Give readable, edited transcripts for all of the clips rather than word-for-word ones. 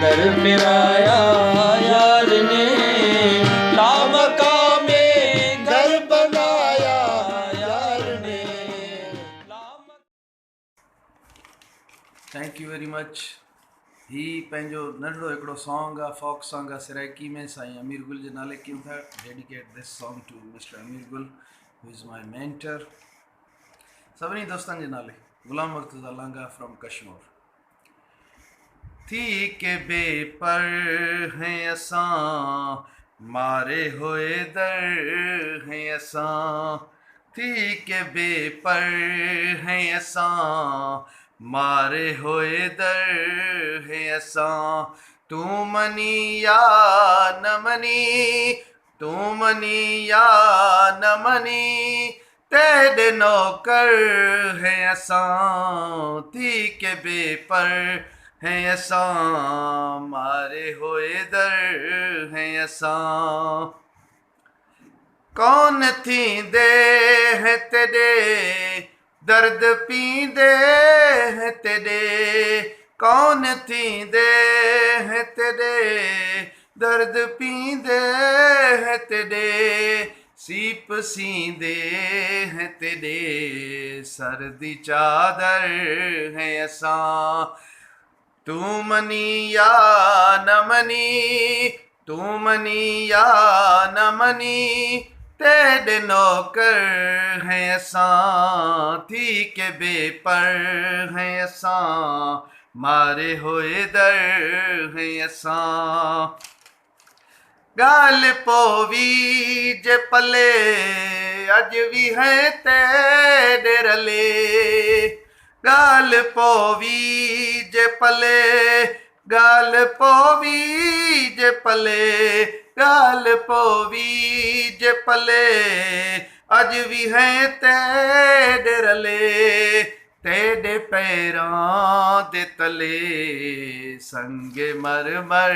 दर फिराया यार ने, लामकामे घर बनाया यार ने। Thank U very much. ही पंहिंजो नंढड़ो हिकिड़ो सॉन्ग आहे, फोक सॉन्ग आहे, सिराइकी में साईं अमीर गुल जे नाले कयूं था। Dedicate this song to mister Amir Gul who is my mentor. सभिनी दोस्तनि जे नाले गुलाम मुर्तज़ा लांगा फ्रॉम कश्मीर। थी के बेपर हैं असां, मारे होए दर हैं असां। थी के बेपर हैं असां, मारे होए दर हैं असां। तू मनी या न मनी, तू मनी या न मनी, तेरे नौकर हैं असां। थी के बेपर हैं असां, मारे होए दर हैं असां। कौन थींदे हैं तेरे दर्द पींदे हैं तेरे, कौन थींदे हैं तेरे दर्द पींदे हैं तेरे। सीप सींदे हैं तेरे सर्दी चादर हैं असां। तू मनी या न मनी, तू मनी या न मनी, तेरे नौकर हैं असां। थी के बेपर हैं असां, मारे होए दर हैं असां। गाल पोवी जे पले अज भी हैं तेरे रले, गाल पोवी जे पले, गाल पोवी जे पले, गाल पोवी जे पले अज भी हैं तेरे रले। तेरे पैरां दे तले संगे मरमर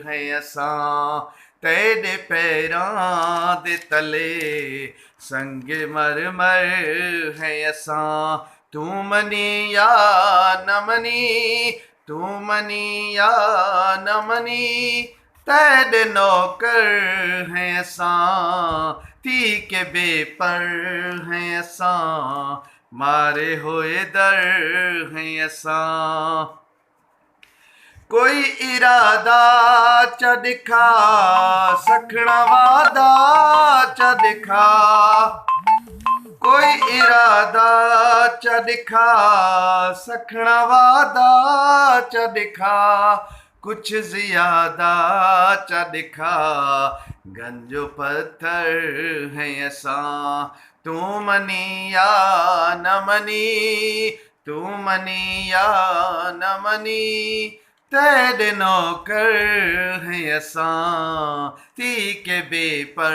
हैं असां। तेरे पैरां दे तले संगे मरमर हैं असां। तू मनी या न मनी, तू मनी या न मनी, तेरे नौकर हैं असां। थी के बेपर हैं असां, मारे होए दर हैं असां। कोई इरादा च दिखा, सखणा वादा च दिखा, कोई इरादा च दिखा, सखणा वादा च दिखा। कुछ ज़ियादा च दिखा, गंजो पत्थर हैं असां। तू मनी या न मनी, तू मनी या न मनी, तेरे नौकर हैं असां। थी के बेपर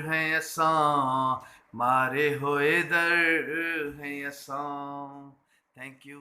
हैं असां, मारे होए दर हैं असां। Thank U.